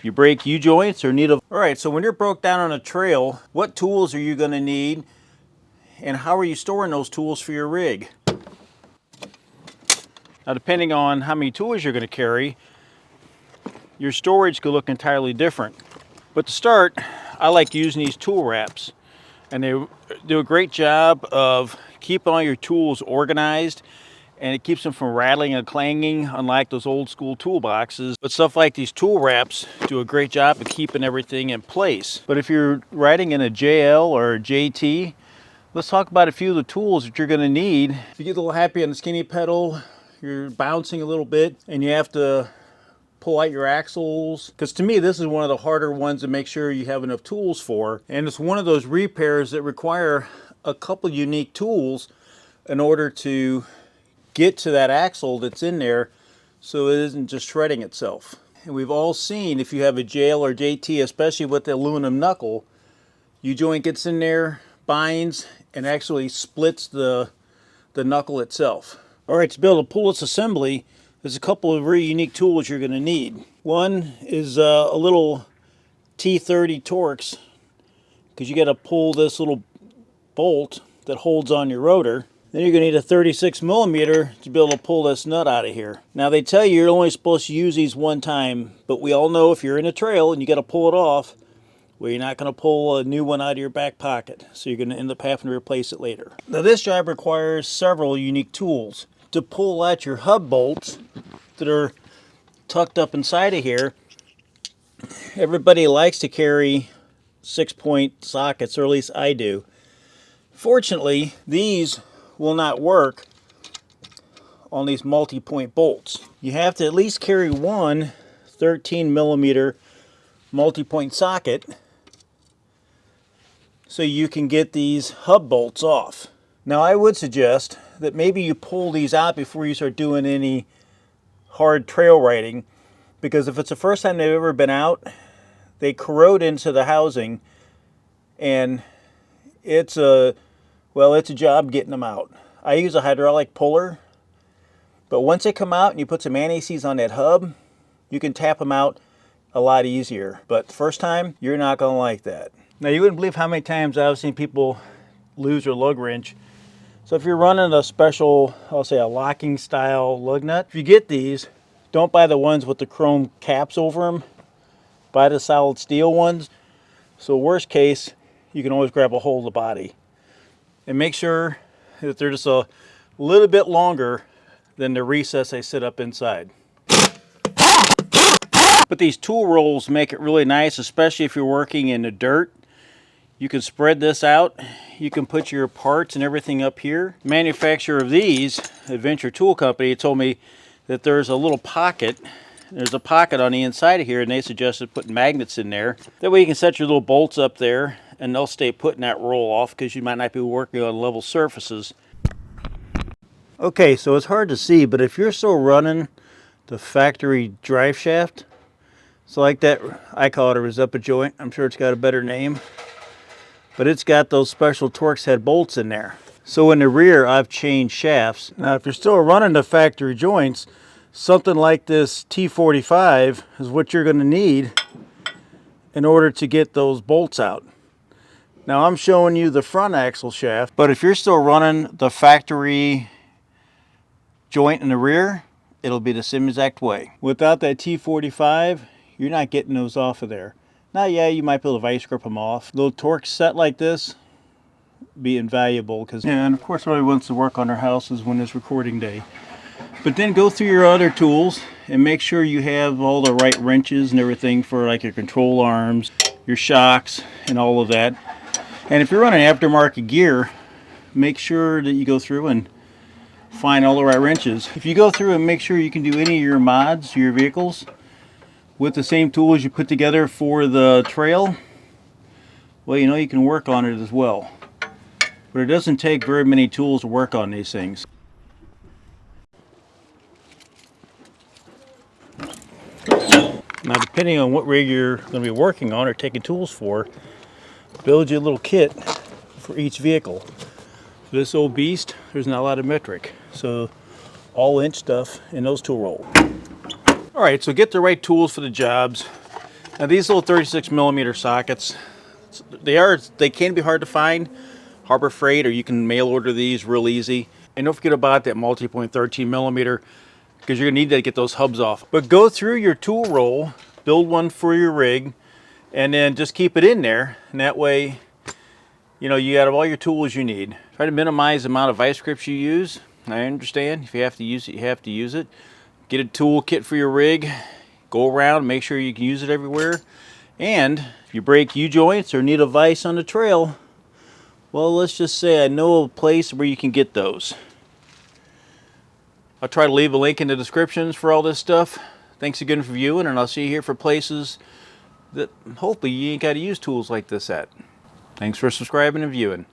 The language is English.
You break U-joints or need a... All right, so when you're broke down on a trail, what tools are you going to need and how are you storing those tools for your rig? Now, depending on how many tools you're going to carry, your storage could look entirely different. But to start, I like using these tool wraps, and they do a great job of keeping all your tools organized, and it keeps them from rattling and clanging, unlike those old school toolboxes. But stuff like these tool wraps do a great job of keeping everything in place. But if you're riding in a JL or a JT, let's talk about a few of the tools that you're going to need. If you get a little happy on the skinny pedal, you're bouncing a little bit, and you have to pull out your axles, because to me this is one of the harder ones to make sure you have enough tools for, and it's one of those repairs that require a couple unique tools in order to get to that axle that's in there so it isn't just shredding itself. And we've all seen, if you have a JL or JT, especially with the aluminum knuckle, U-joint gets in there, binds, and actually splits the knuckle itself. All right, to be able to pull this assembly, there's a couple of very unique tools you're going to need. One is a little T30 Torx, because you got to pull this little bolt that holds on your rotor. Then you're going to need a 36 millimeter to be able to pull this nut out of here. Now they tell you you're only supposed to use these one time, but we all know if you're in a trail and you got to pull it off, well, you're not going to pull a new one out of your back pocket, so you're going to end up having to replace it later. Now this job requires several unique tools. To pull out your hub bolts that are tucked up inside of here, everybody likes to carry 6-point sockets, or at least I do. Fortunately, these will not work on these multi-point bolts. You have to at least carry one 13 millimeter multi-point socket so you can get these hub bolts off. Now I would suggest that maybe you pull these out before you start doing any hard trail riding, because if it's the first time they've ever been out, they corrode into the housing, and it's a job getting them out. I use a hydraulic puller, but once they come out and you put some anti-seize on that hub, you can tap them out a lot easier. But the first time, you're not going to like that. Now you wouldn't believe how many times I've seen people lose their lug wrench. So if you're running a special, I'll say a locking style lug nut, if you get these, don't buy the ones with the chrome caps over them. Buy the solid steel ones. So worst case, you can always grab a hold of the body. And make sure that they're just a little bit longer than the recess they sit up inside. But these tool rolls make it really nice, especially if you're working in the dirt. You can spread this out. You can put your parts and everything up here. The manufacturer of these, Adventure Tool Company, told me that there's a little pocket. There's a pocket on the inside of here, and they suggested putting magnets in there. That way you can set your little bolts up there, and they'll stay put in that roll off, because you might not be working on level surfaces. Okay, so it's hard to see, but if you're still running the factory drive shaft, so like that, I call it a Rizeppa joint. I'm sure it's got a better name. But it's got those special Torx head bolts in there. So in the rear, I've changed shafts. Now, if you're still running the factory joints, something like this T45 is what you're going to need in order to get those bolts out. Now, I'm showing you the front axle shaft, but if you're still running the factory joint in the rear, it'll be the same exact way. Without that T45, you're not getting those off of there. Now, yeah, you might be able to vice grip them off. A little Torx set like this be invaluable, because, yeah, and of course everybody wants to work on their houses when it's recording day. But then go through your other tools and make sure you have all the right wrenches and everything for like your control arms, your shocks, and all of that. And if you're running aftermarket gear, make sure that you go through and find all the right wrenches. If you go through and make sure you can do any of your mods to your vehicles with the same tools you put together for the trail, well, you know you can work on it as well. But it doesn't take very many tools to work on these things. Now, depending on what rig you're going to be working on or taking tools for, build you a little kit for each vehicle. For this old beast, there's not a lot of metric, so all inch stuff in those tool roll. All right, so get the right tools for the jobs. Now these little 36mm sockets, they can be hard to find. Harbor Freight, or you can mail order these real easy. And don't forget about that multi-point 13mm, because you're gonna need to get those hubs off. But go through your tool roll, build one for your rig, and then just keep it in there. And that way, you know, you got all your tools you need. Try to minimize the amount of vice grips you use. I understand, if you have to use it, you have to use it. Get a tool kit for your rig, go around, make sure you can use it everywhere. And if you break U-joints or need a vise on the trail, well, let's just say I know a place where you can get those. I'll try to leave a link in the descriptions for all this stuff. Thanks again for viewing, and I'll see you here for places that hopefully you ain't got to use tools like this at. Thanks for subscribing and viewing.